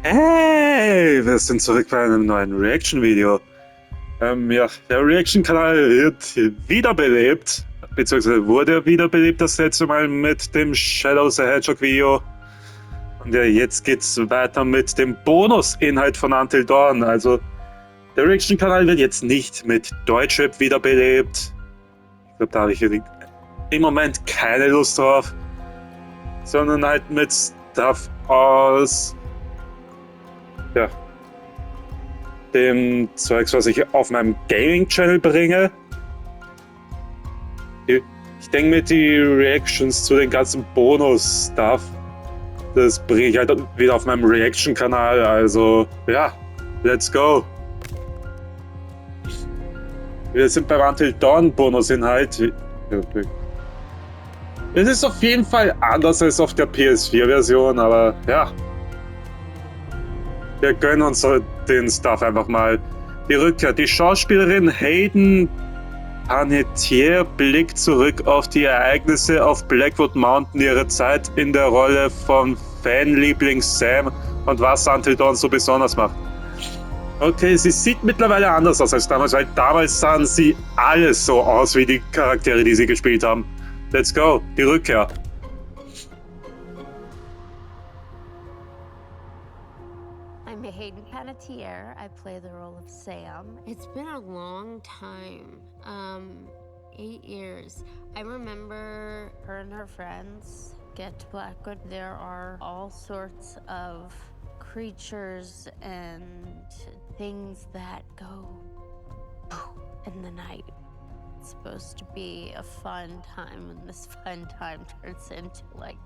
Hey, wir sind zurück bei einem neuen Reaction-Video. Ja, der Reaction-Kanal wird wiederbelebt, beziehungsweise wurde wiederbelebt das letzte Mal mit dem Shadow the Hedgehog-Video. Und ja, jetzt geht's weiter mit dem Bonusinhalt von Until Dawn. Also, der Reaction-Kanal wird jetzt nicht mit Deutschrap wiederbelebt. Ich glaube, da habe ich im Moment keine Lust drauf. Sondern halt mit Stuff aus ja, dem Zeugs, was ich auf meinem Gaming-Channel bringe. Ich denke mir, die Reactions zu den ganzen Bonus-Stuff, das bringe ich halt wieder auf meinem Reaction-Kanal. Also, ja, let's go. Wir sind beim Until Dawn Bonusinhalt. Es ist auf jeden Fall anders als auf der PS4-Version, aber ja. Wir gönnen uns den Stuff einfach mal. Die Rückkehr. Die Schauspielerin Hayden Panettiere blickt zurück auf die Ereignisse auf Blackwood Mountain, ihre Zeit in der Rolle von Fanliebling Sam und was Until Dawn so besonders macht. Okay, sie sieht mittlerweile anders aus als damals, weil damals sahen sie alle so aus wie die Charaktere, die sie gespielt haben. Let's go, die Rückkehr. I'm Hayden Panettiere. I play the role of Sam. It's been a long time. 8 years. I remember her and her friends get to Blackwood. There are all sorts of creatures and things that go in the night. It's supposed to be a fun time, and this fun time turns into like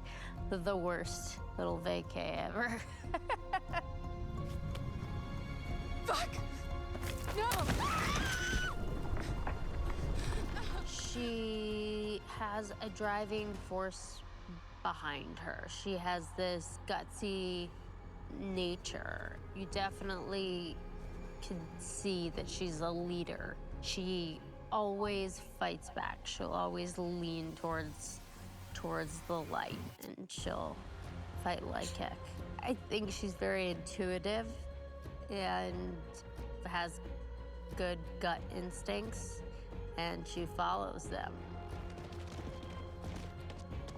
the worst little vacay ever. Fuck! No! She has a driving force behind her. She has this gutsy nature. You definitely can see that she's a leader. She always fights back. She'll always lean towards the light, and she'll fight like heck. I think she's very intuitive and has good gut instincts, and she follows them.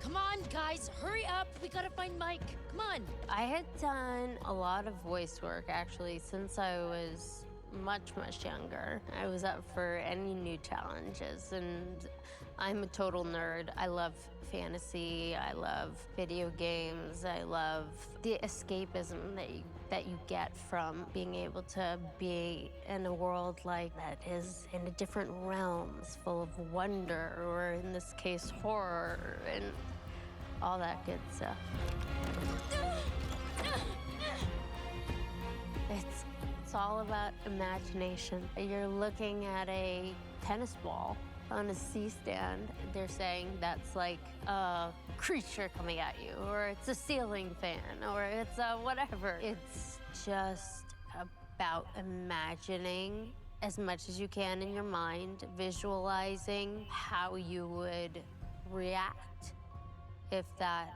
Come on, guys, hurry up. We gotta find Mike. Come on. I had done a lot of voice work actually since I was much younger. I was up for any new challenges, and I'm a total nerd. I love fantasy, I love video games, I love the escapism that you get from being able to be in a world like that is in a different realms full of wonder, or in this case horror, and all that good stuff. It's all about imagination. You're looking at a tennis ball on a C-stand. They're saying that's like a creature coming at you, or it's a ceiling fan, or it's a whatever. It's just about imagining as much as you can in your mind, visualizing how you would react if that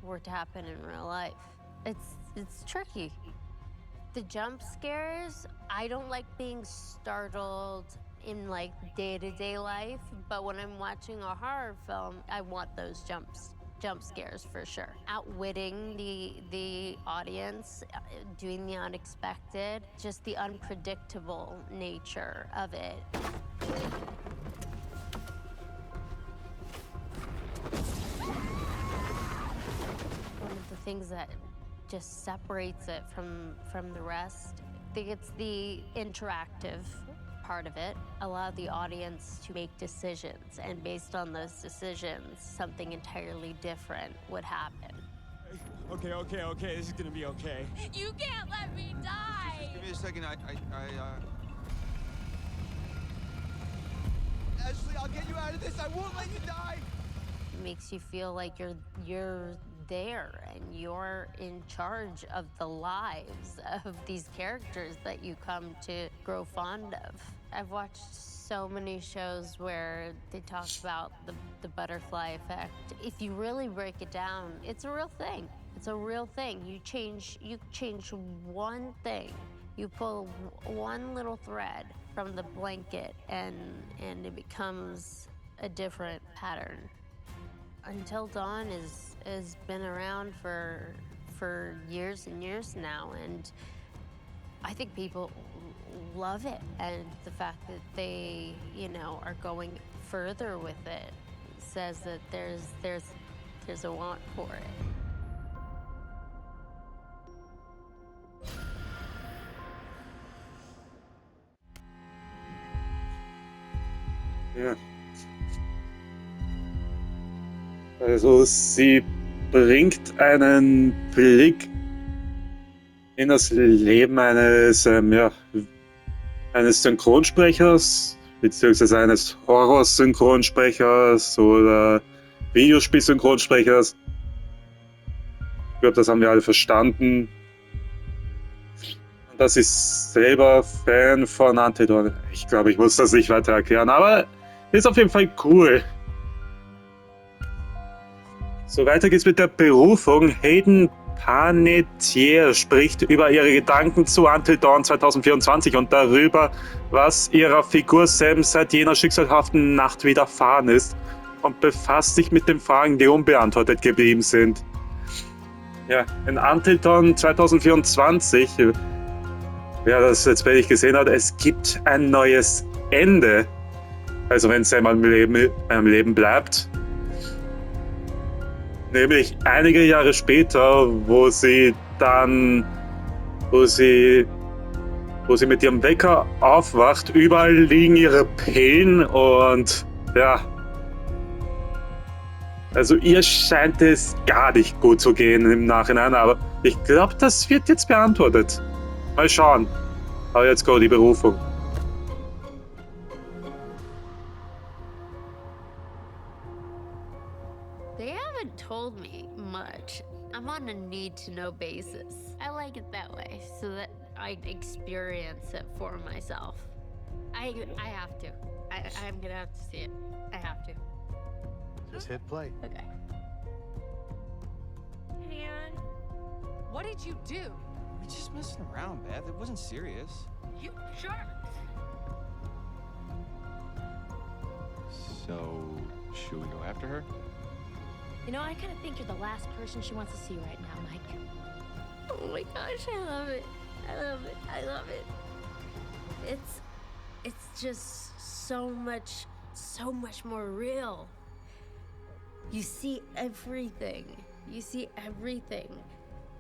were to happen in real life. It's tricky. The jump scares, I don't like being startled in like day-to-day life, but when I'm watching a horror film, I want those jump scares for sure. Outwitting the audience, doing the unexpected, just the unpredictable nature of it. One of the things that just separates it from the rest, I think it's the interactive part of it. Allow the audience to make decisions, and based on those decisions, something entirely different would happen. Okay, this is gonna be okay. You can't let me die! Give me a second, Ashley, I'll get you out of this. I won't let you die. It makes you feel like you're there and you're in charge of the lives of these characters that you come to grow fond of. I've watched so many shows where they talk about the butterfly effect. If you really break it down, it's a real thing. It's a real thing. You change one thing. You pull one little thread from the blanket and it becomes a different pattern. Until Dawn has been around for years and years now, and I think people love it, and the fact that they, are going further with it says that there's a want for it. Ja. Also sie bringt einen Blick in das Leben eines Synchronsprechers, beziehungsweise eines Horror-Synchronsprechers oder Videospiel-Synchronsprechers. Ich glaube, das haben wir alle verstanden. Und dass ich selber Fan von Until Dawn. Ich glaube, ich muss das nicht weiter erklären, aber ist auf jeden Fall cool. So, weiter geht's mit der Berufung. Hayden Panettiere spricht über ihre Gedanken zu Until Dawn 2024 und darüber, was ihrer Figur Sam seit jener schicksalhaften Nacht widerfahren ist, und befasst sich mit den Fragen, die unbeantwortet geblieben sind. Ja, in Until Dawn 2024, wer das jetzt bei ich gesehen hat, es gibt ein neues Ende. Also wenn Sam am Leben bleibt. Nämlich einige Jahre später, wo sie mit ihrem Wecker aufwacht, überall liegen ihre Pillen und ja. Also ihr scheint es gar nicht gut zu gehen im Nachhinein, aber ich glaube, das wird jetzt beantwortet. Mal schauen. Aber jetzt go die Berufung. They haven't told me much. I'm on a need-to-know basis. I like it that way, so that I experience it for myself. I have to. I'm gonna have to see it. I have to. Just hit play. Okay. And what did you do? We're just messing around, Beth. It wasn't serious. You jerk! So, should we go after her? You know, I kind of think you're the last person she wants to see right now, Mike. Oh my gosh, I love it. I love it. I love it. It's just so much more real. You see everything. You see everything.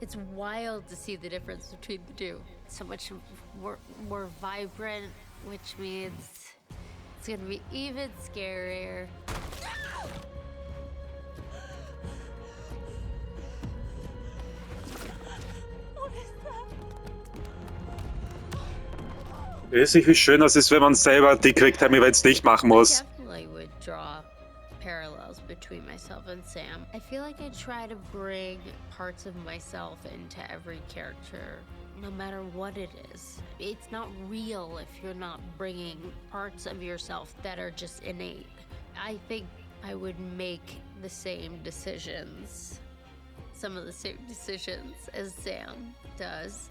It's wild to see the difference between the two. So much more vibrant, which means it's gonna be even scarier. Weiß nicht, wie schön das ist, wenn man selber die Quicktime-Events nicht machen muss. Definitely would draw parallels between myself and Sam. I feel like I try to bring parts of myself into every character, no matter what it is. It's not real if you're not bringing parts of yourself that are just innate. I think I would make the same decisions, some of the same decisions as Sam does.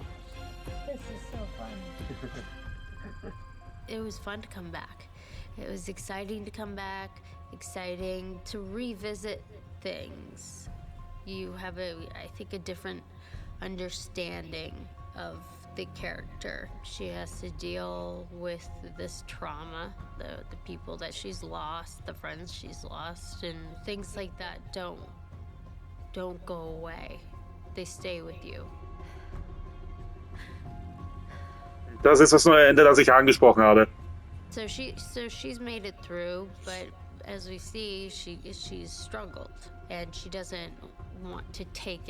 This is so fun. It was fun to come back. It was exciting to come back, exciting to revisit things. You have I think, a different understanding of the character. She has to deal with this trauma, the people that she's lost, the friends she's lost, and things like that don't go away. They stay with you. Das ist das neue Ende, das ich angesprochen habe. So she's made it through, but as we see, she's struggled, and she doesn't want to take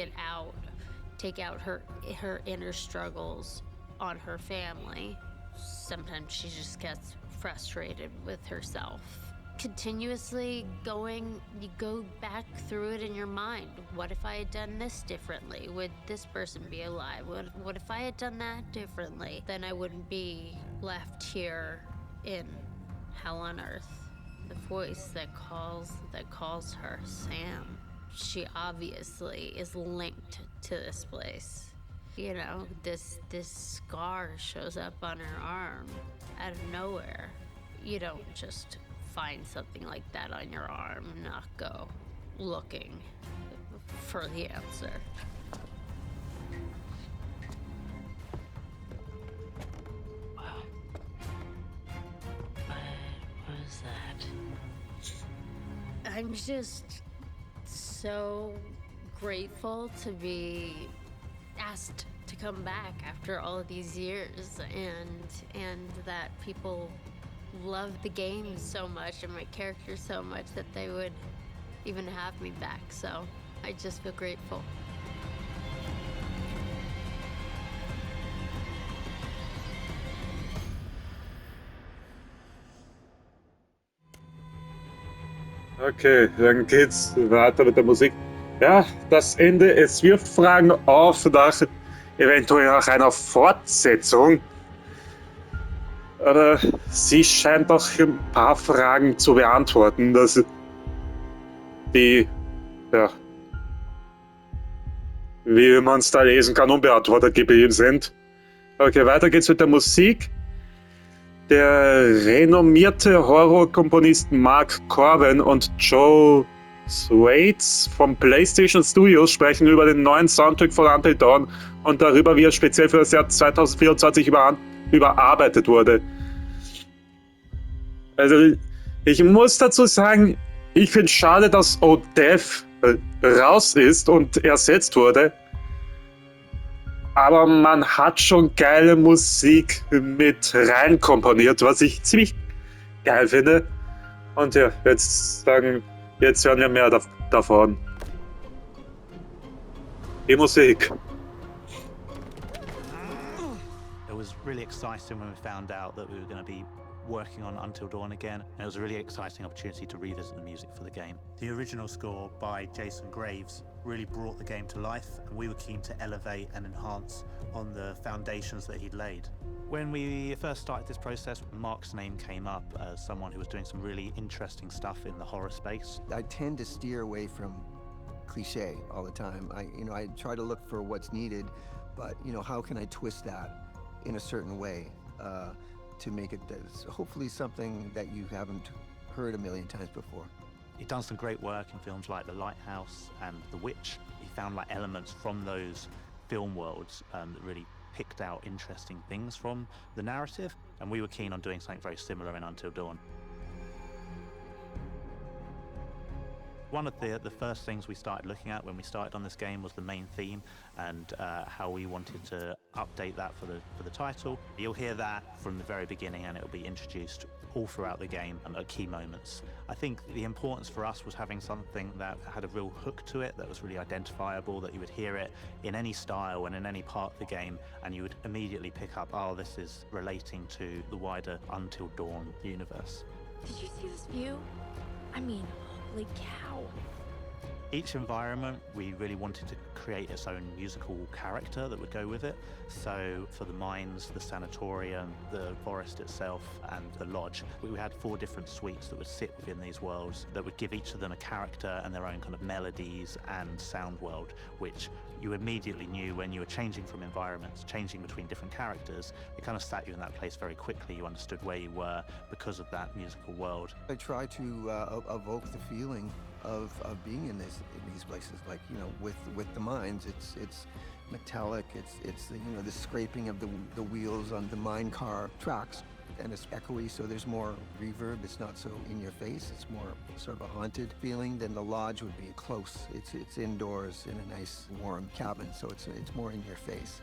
out her inner struggles on her family. Sometimes she just gets frustrated with herself. Continuously you go back through it in your mind. What if I had done this differently? Would this person be alive? What if I had done that differently? Then I wouldn't be left here in hell on earth. The voice that calls her Sam. she obviously is linked to this place. You know, this scar shows up on her arm out of nowhere. You don't just find something like that on your arm and not go looking for the answer. Wow. What is that? I'm just so grateful to be asked to come back after all of these years, and that people love the game so much and my character so much that they would even have me back. So I just feel grateful. Okay, dann geht's weiter mit der Musik. Ja, das Ende, es wirft Fragen auf nach eventuell nach einer Fortsetzung. Aber sie scheint auch ein paar Fragen zu beantworten, dass die, ja, wie man es da lesen kann, unbeantwortet geblieben sind. Okay, weiter geht's mit der Musik. Der renommierte Horrorkomponist Mark Corbin und Joe Swaits vom PlayStation Studios sprechen über den neuen Soundtrack von Until Dawn und darüber, wie er speziell für das Jahr 2024 überarbeitet wurde. Also, ich muss dazu sagen, ich finde es schade, dass O'Death raus ist und ersetzt wurde. Aber man hat schon geile Musik mit rein komponiert, was ich ziemlich geil finde. Und ja, jetzt hören wir mehr davon. Die Musik. It was really exciting when we found out that we were going to be working on Until Dawn again, and it was a really exciting opportunity to revisit the music for the game. The original score by Jason Graves really brought the game to life, and we were keen to elevate and enhance on the foundations that he'd laid. When we first started this process, Mark's name came up as someone who was doing some really interesting stuff in the horror space. I tend to steer away from cliche all the time. I try to look for what's needed, but how can I twist that in a certain way to make it hopefully something that you haven't heard a million times before. He'd done some great work in films like The Lighthouse and The Witch. He found elements from those film worlds that really picked out interesting things from the narrative, and we were keen on doing something very similar in Until Dawn. One of the first things we started looking at when we started on this game was the main theme and how we wanted to update that for the title. You'll hear that from the very beginning, and it'll be introduced all throughout the game at key moments. I think the importance for us was having something that had a real hook to it, that was really identifiable, that you would hear it in any style and in any part of the game, and you would immediately pick up, oh, this is relating to the wider Until Dawn universe. Did you see this view? I mean, holy cow. Each environment, we really wanted to create its own musical character that would go with it. So for the mines, the sanatorium, the forest itself, and the lodge, we had 4 different suites that would sit within these worlds that would give each of them a character and their own kind of melodies and sound world, which you immediately knew when you were changing from environments, changing between different characters. It kind of sat you in that place very quickly. You understood where you were because of that musical world. I try to evoke the feeling of being in these places, like with the mines. It's metallic. It's the scraping of the wheels on the mine car tracks, and it's echoey, so there's more reverb. It's not so in your face. It's more sort of a haunted feeling. Than the lodge would be close. It's indoors in a nice warm cabin, so it's more in your face.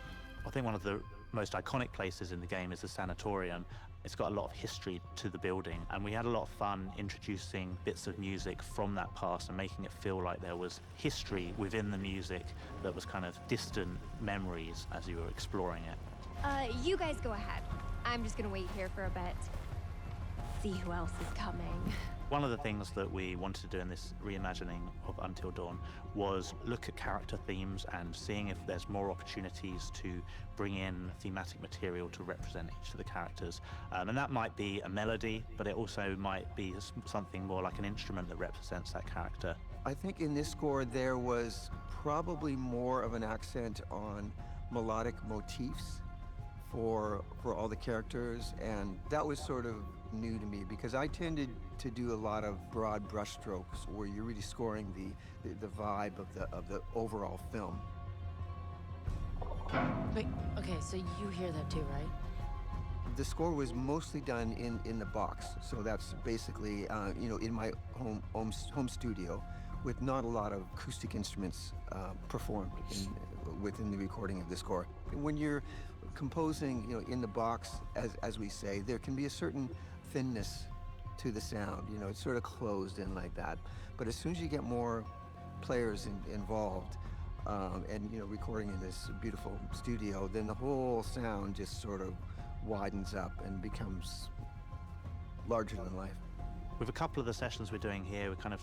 I think one of the most iconic places in the game is the sanatorium. It's got a lot of history to the building, and we had a lot of fun introducing bits of music from that past and making it feel like there was history within the music that was kind of distant memories as you were exploring it. You guys go ahead. I'm just gonna wait here for a bit. See who else is coming. One of the things that we wanted to do in this reimagining of Until Dawn was look at character themes and seeing if there's more opportunities to bring in thematic material to represent each of the characters. And that might be a melody, but it also might be something more like an instrument that represents that character. I think in this score there was probably more of an accent on melodic motifs for all the characters, and that was sort of new to me because I tended to do a lot of broad brushstrokes where you're really scoring the vibe of the overall film. Wait, okay, so you hear that too, right? The score was mostly done in the box, so that's basically in my home studio, with not a lot of acoustic instruments performed within the recording of the score. When you're composing, in the box, as we say, there can be a certain thinness to the sound. It's sort of closed in like that. But as soon as you get more players involved, and recording in this beautiful studio, then the whole sound just sort of widens up and becomes larger than life. With a couple of the sessions we're doing here, we're kind of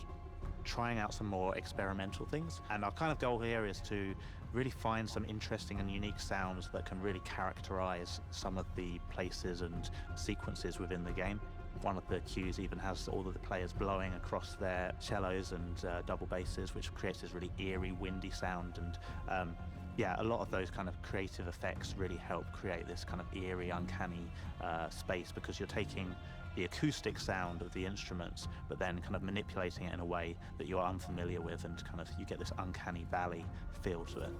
trying out some more experimental things, and our kind of goal here is to really find some interesting and unique sounds that can really characterize some of the places and sequences within the game. One of the cues even has all of the players blowing across their cellos and double basses, which creates this really eerie, windy sound. And yeah, a lot of those kind of creative effects really help create this kind of eerie, uncanny space, because you're taking the acoustic sound of the instruments, but then kind of manipulating it in a way that you're unfamiliar with, and kind of you get this uncanny valley feel to it.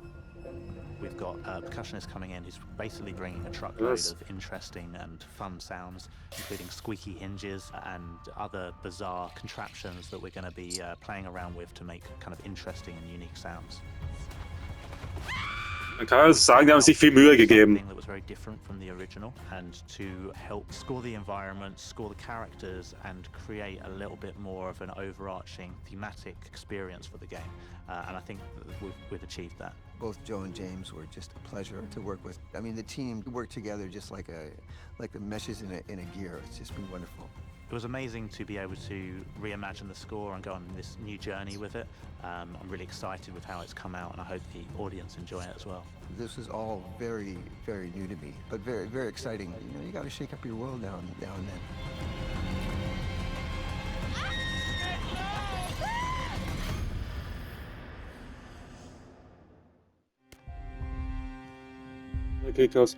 We've got a percussionist coming in who's basically bringing a truckload of interesting and fun sounds, including squeaky hinges and other bizarre contraptions that we're going to be playing around with to make kind of interesting and unique sounds. Man kann also sagen, die haben sich viel Mühe gegeben. Something that was very different from the original, and to help score the environment, score the characters, and create a little bit more of an overarching thematic experience for the game. And I think that we've achieved that. Both Joe and James were just a pleasure to work with. I mean, the team worked together just like the meshes in a gear. It's just been wonderful. It was amazing to be able to reimagine the score and go on this new journey with it. I'm really excited with how it's come out, and I hope the audience enjoy it as well. This is all very, very new to me, but very, very exciting. You got to shake up your world now and then. Kickers.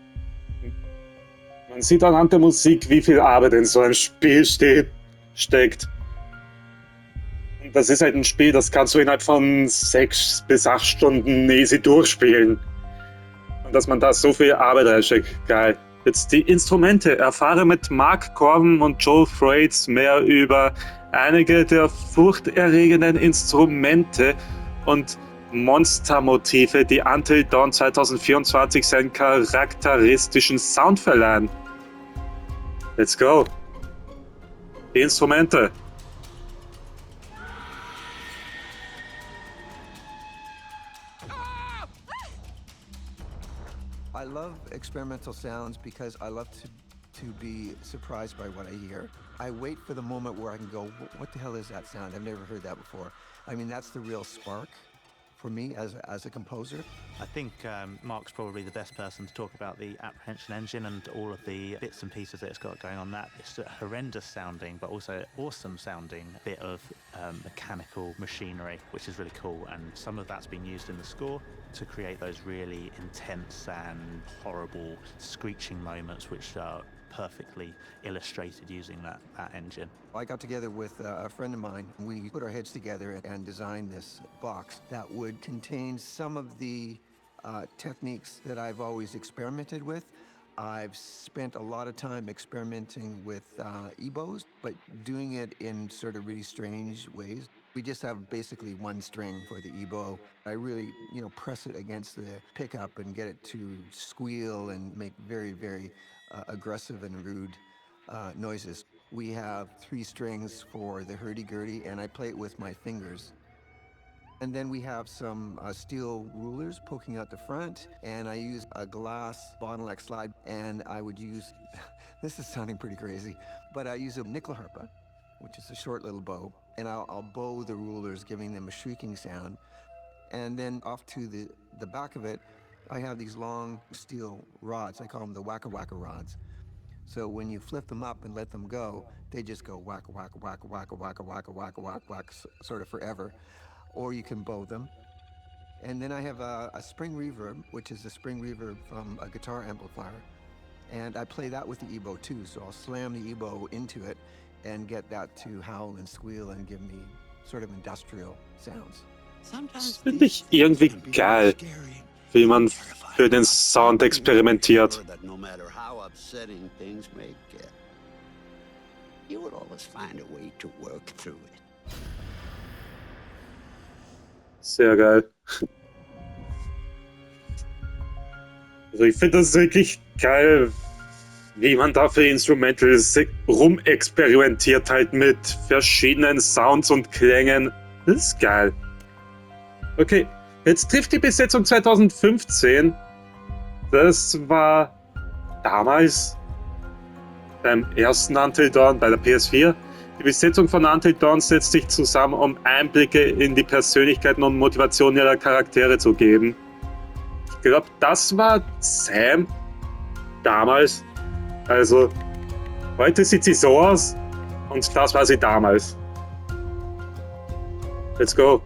Man sieht anhand der Musik, wie viel Arbeit in so einem Spiel steckt. Und das ist halt ein Spiel, das kannst du innerhalb von 6 bis 8 Stunden easy durchspielen. Und dass man da so viel Arbeit reinsteckt, geil. Jetzt die Instrumente. Erfahre mit Mark Corvin und Joel Thwaites mehr über einige der furchterregenden Instrumente und Monstermotive, die Until Dawn 2024 seinen charakteristischen Sound verleihen. Let's go. Die Instrumente. I love experimental sounds because I love to be surprised by what I hear. I wait for the moment where I can go, what the hell is that sound? I've never heard that before. I mean, that's the real spark for me as a composer. I think Mark's probably the best person to talk about the apprehension engine and all of the bits and pieces that it's got going on. That it's a horrendous sounding, but also awesome sounding bit of mechanical machinery, which is really cool. And some of that's been used in the score to create those really intense and horrible screeching moments, which are perfectly illustrated using that engine. I got together with a friend of mine. We put our heads together and designed this box that would contain some of the techniques that I've always experimented with. I've spent a lot of time experimenting with EBOs, but doing it in sort of really strange ways. We just have basically one string for the EBO. I really, press it against the pickup and get it to squeal and make very, very aggressive and rude noises. We have 3 strings for the hurdy-gurdy, and I play it with my fingers. And then we have some steel rulers poking out the front, and I use a glass bottleneck slide, and I would use, this is sounding pretty crazy, but I use a nyckelharpa, which is a short little bow, and I'll bow the rulers, giving them a shrieking sound. And then off to the back of it, I have these long steel rods. I call them the wacka-wacka rods. So when you flip them up and let them go, they just go whack, whack, whack, whack, whack, whack, whack, whack, whack, sort of forever. or you can bow them. And then I have a spring reverb, which is a spring reverb from a guitar amplifier. And I play that with the EBow too, so I'll slam the EBow into it and get that to howl and squeal and give me sort of industrial sounds. Das finde ich irgendwie geil, wie man für den Sound experimentiert. That no matter how upsetting things may get, you would always find a way to work through it. Sehr geil. Also ich finde das wirklich geil, wie man da für Instrumentals rumexperimentiert halt mit verschiedenen Sounds und Klängen. Das ist geil. Okay, jetzt trifft die Besetzung 2015. Das war damals beim ersten Until Dawn bei der PS4. Die Besetzung von Until Dawn setzt sich zusammen, um Einblicke in die Persönlichkeiten und Motivation ihrer Charaktere zu geben. Ich glaube, das war Sam damals. Also, heute sieht sie so aus und das war sie damals. Let's go.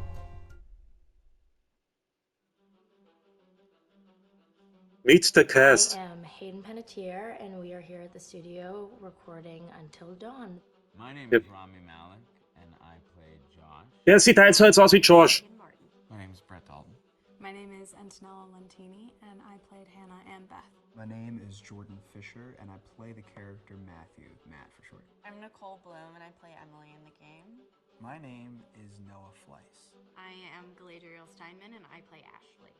Meet the cast. I am Hayden Panettiere, and we are here at the studio recording Until Dawn. My name Yep. is Rami Malek, and I play Josh. Der sieht eins zu eins aus wie Josh. My name is Brett Dalton. My name is Antonella Lentini, and I played Hannah and Beth. My name is Jordan Fisher, and I play the character Matthew, Matt for short. I'm Nicole Bloom, and I play Emily in the game. My name is Noah Fleiss. I am Galadriel Steinman, and I play Ashley.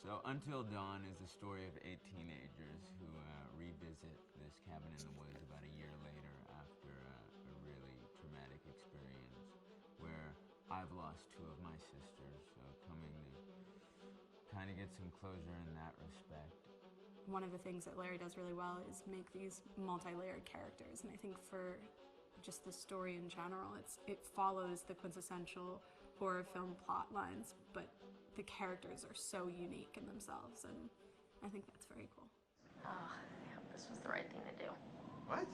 So, Until Dawn is the story of 8 teenagers who revisit this cabin in the woods about a year later after a really traumatic experience where I've lost 2 of my sisters, so coming to kind of get some closure in that respect. One of the things that Larry does really well is make these multi-layered characters, and I think for just the story in general, it follows the quintessential horror film plot lines, but the characters are so unique in themselves, and I think that's very cool. Oh, yeah, this was the right thing to do. What?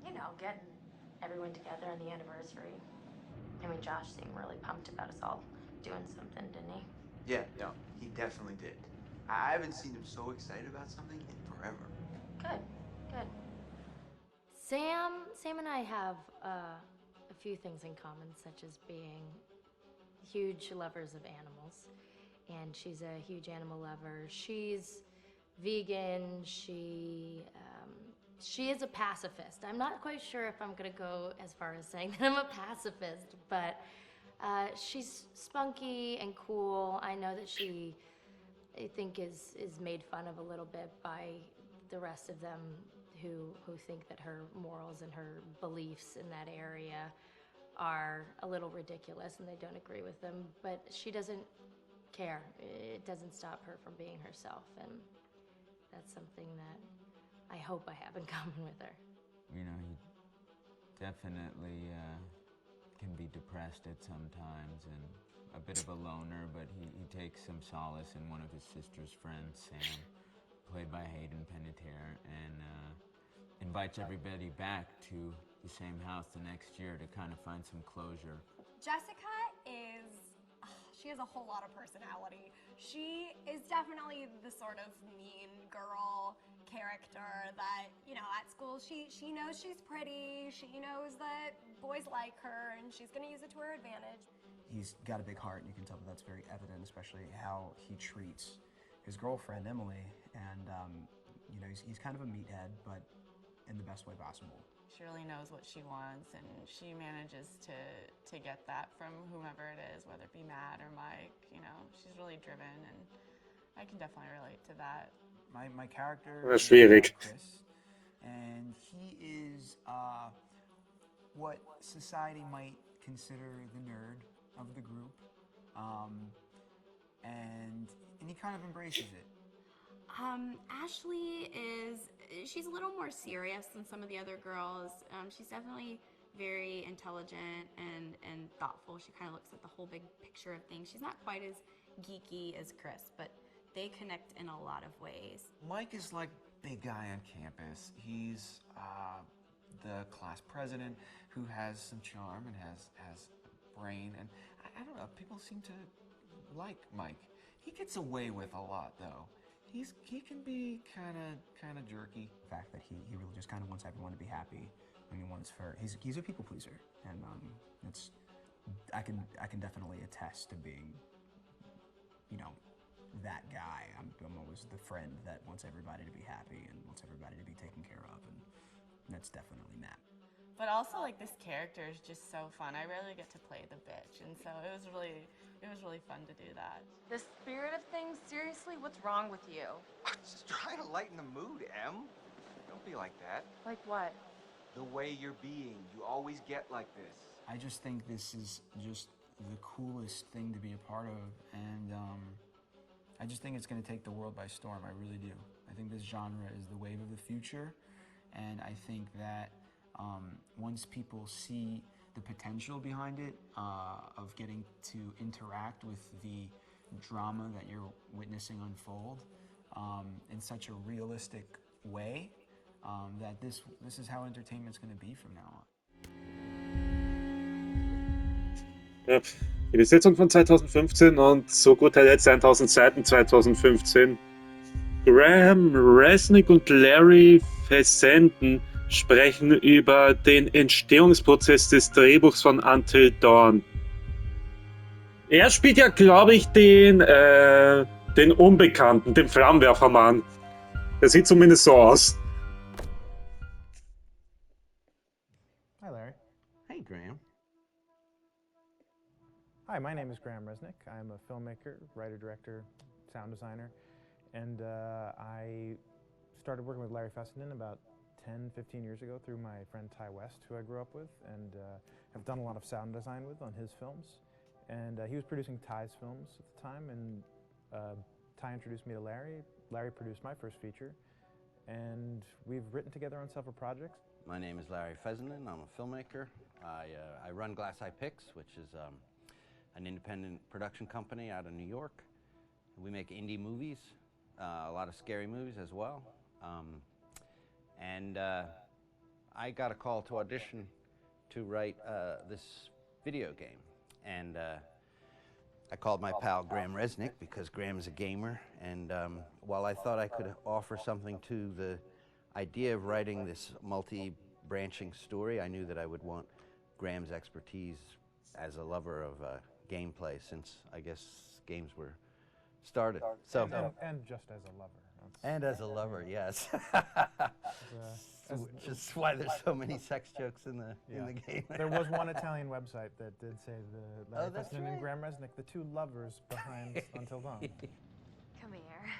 You know, getting everyone together on the anniversary. I mean, Josh seemed really pumped about us all doing something, didn't he? Yeah, no, he definitely did. I haven't seen him so excited about something in forever. Good, good. Sam and I have a few things in common, such as being huge lovers of animals, and she's a huge animal lover. She's vegan. She is a pacifist. I'm not quite sure if I'm gonna go as far as saying that I'm a pacifist, but she's spunky and cool. I know that she, I think, is made fun of a little bit by the rest of them who think that her morals and her beliefs in that area are a little ridiculous and they don't agree with them, but she doesn't care. It doesn't stop her from being herself, and that's something that I hope I have in common with her. You know, he definitely can be depressed at some times and a bit of a loner, but he takes some solace in one of his sister's friends, Sam, played by Hayden Panettiere, and invites everybody back to the same house the next year to kind of find some closure. Jessica she has a whole lot of personality. She is definitely the sort of mean girl character that, you know, at school she knows she's pretty, she knows that boys like her, and she's gonna use it to her advantage. He's got a big heart, and you can tell that that's very evident, especially how he treats his girlfriend, Emily, and, you know, he's kind of a meathead, but in the best way possible. She really knows what she wants, and she manages to get that from whomever it is, whether it be Matt or Mike. You know, she's really driven, and I can definitely relate to that. My character Das ist is schwierig. Chris, and he is what society might consider the nerd of the group, and he kind of embraces it. Ashley she's a little more serious than some of the other girls. She's definitely very intelligent and thoughtful. She kind of looks at the whole big picture of things. She's not quite as geeky as Chris, but they connect in a lot of ways. Mike is like big guy on campus. He's the class president who has some charm and has brain, and I don't know, people seem to like Mike. He gets away with a lot, though. He can be kind of jerky. The fact that he really just kind of wants everyone to be happy, and he's a people pleaser, and I can definitely attest to being, that guy. I'm always the friend that wants everybody to be happy and wants everybody to be taken care of, and that's definitely Matt. But also, like, this character is just so fun. I rarely get to play the bitch, and so it was really fun to do that. The spirit of things, seriously, what's wrong with you? I'm just trying to lighten the mood, Em. Don't be like that. Like what? The way you're being. You always get like this. I just think this is just the coolest thing to be a part of, and I just think it's going to take the world by storm. I really do. I think this genre is the wave of the future, and I think that once people see the potential behind it, of getting to interact with the drama that you're witnessing unfold in such a realistic way, that this is how entertainment's going to be from now on. Ja, die Besetzung von 2015 und zu guter Letzt 1000 Seiten 2015. Graham Resnick und Larry Fessenden sprechen über den Entstehungsprozess des Drehbuchs von Until Dawn. Er spielt ja, glaube ich, den Unbekannten, den Flammenwerfermann. Der sieht zumindest so aus. Hi, Larry. Hey, Graham. Hi, my name is Graham Resnick. I'm a filmmaker, writer, director, sound designer, and I started working with Larry Fessenden about 10, 15 years ago through my friend Ty West, who I grew up with, and have done a lot of sound design with on his films. And he was producing Ty's films at the time, and Ty introduced me to Larry. Larry produced my first feature, and we've written together on several projects. My name is Larry Fessenden. I'm a filmmaker. I run Glass Eye Pix, which is an independent production company out of New York. We make indie movies, a lot of scary movies as well. And I got a call to audition to write this video game. And I called my pal Graham Resnick because Graham is a gamer. And while I thought I could offer something to the idea of writing this multi-branching story, I knew that I would want Graham's expertise as a lover of gameplay, since I guess games were started. So and just as a lover. And as a lover, yes. Which is why there's so many sex jokes in the game. There was one Italian website that did say the Larry that's Fessenden right. and Graham Resnick, the two lovers behind Until Dawn. Come here.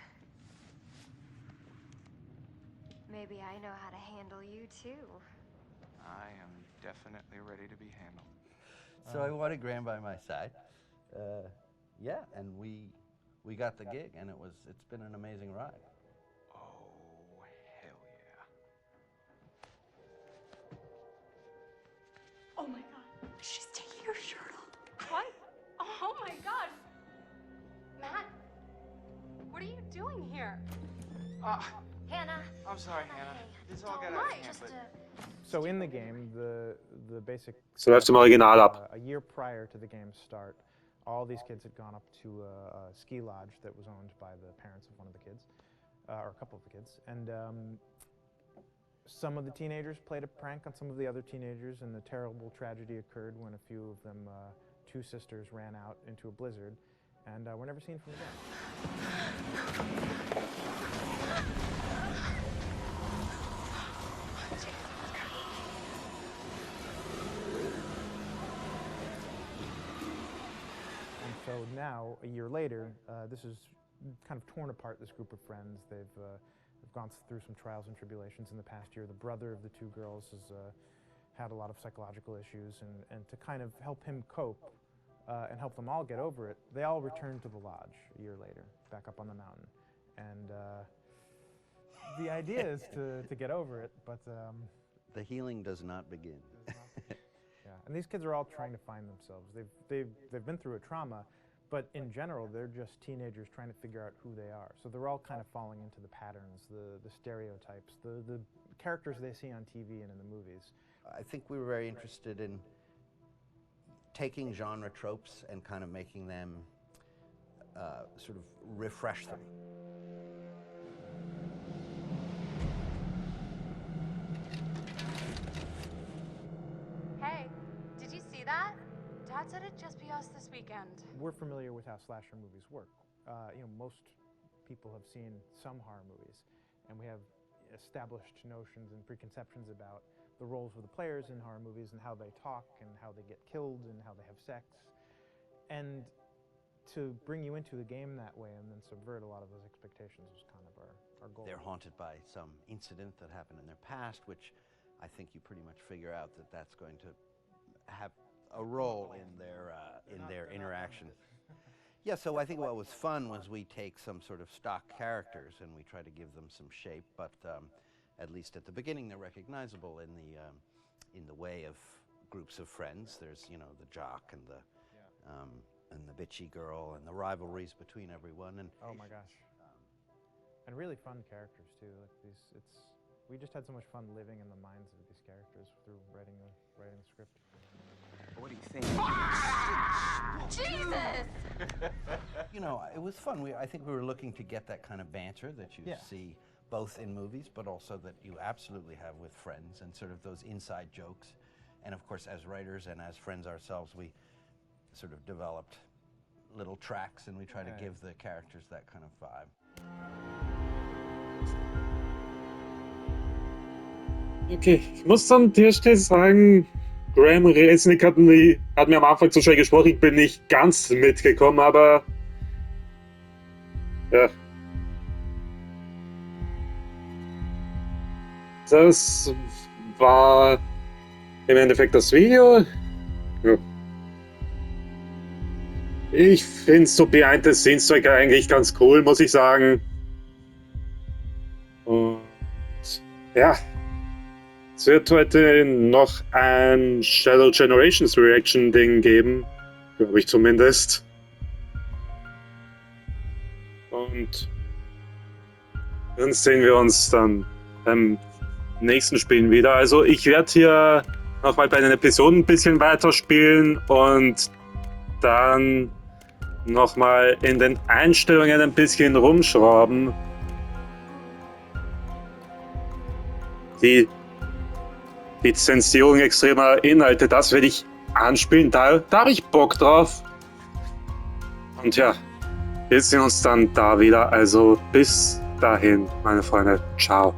Maybe I know how to handle you too. I am definitely ready to be handled. So I wanted Graham by my side. Yeah, and we got the gig, and it's been an amazing ride. Oh, hell yeah. Oh my god, she's taking her shirt off. What? Oh my god. Matt, what are you doing here? Hannah. I'm sorry, Hannah. This all got out of hand, but... So in the game, the basic... So läuft im Original ab. A year prior to the game's start, all these kids had gone up to a ski lodge that was owned by the parents of one of the kids, or a couple of the kids, and some of the teenagers played a prank on some of the other teenagers, and a terrible tragedy occurred when a few of them, two sisters, ran out into a blizzard, and were never seen from again. So now, a year later, this is kind of torn apart, this group of friends. They've gone through some trials and tribulations in the past year. The brother of the two girls has had a lot of psychological issues, and to kind of help him cope and help them all get over it, they all returned to the lodge a year later, back up on the mountain. And the idea is to get over it, but... the healing does not begin. Yeah, and these kids are all trying to find themselves. They've been through a trauma, but in general, they're just teenagers trying to figure out who they are. So they're all kind of falling into the patterns, the stereotypes, the characters they see on TV and in the movies. I think we were very interested in taking genre tropes and kind of making them sort of refresh them. Hey, did you see that? Dad said it'd just be us this weekend. We're familiar with how slasher movies work. Most people have seen some horror movies, and we have established notions and preconceptions about the roles of the players in horror movies and how they talk and how they get killed and how they have sex. And to bring you into the game that way and then subvert a lot of those expectations is kind of our goal. They're haunted by some incident that happened in their past, which I think you pretty much figure out that that's going to have a role in their interaction. Yeah, so I think what was fun was we take some sort of stock characters and we try to give them some shape, but at least at the beginning they're recognizable in the way of groups of friends. There's the jock and the bitchy girl and the rivalries between everyone. And oh my gosh, and really fun characters too. We just had so much fun living in the minds of these characters through writing the script. What do you think? Jesus! It was fun. I think we were looking to get that kind of banter that you see both in movies, but also that you absolutely have with friends, and sort of those inside jokes. And of course, as writers and as friends ourselves, we sort of developed little tracks, and we try to give the characters that kind of vibe. Okay, ich muss an der Stelle sagen, Graham Resnick hat mir am Anfang zu schnell gesprochen, ich bin nicht ganz mitgekommen, aber ja. Das war im Endeffekt das Video. Ja. Ich finde so Behind the Scenes Zeug eigentlich ganz cool, muss ich sagen. Und ja. Es wird heute noch ein Shadow Generations Reaction Ding geben, glaube ich zumindest. Und dann sehen wir uns dann beim nächsten Spielen wieder. Also ich werde hier nochmal bei den Episoden ein bisschen weiterspielen und dann nochmal in den Einstellungen ein bisschen rumschrauben. Die Lizenzierung extremer Inhalte, das werde ich anspielen, da habe ich Bock drauf. Und ja, wir sehen uns dann da wieder, also bis dahin, meine Freunde, ciao.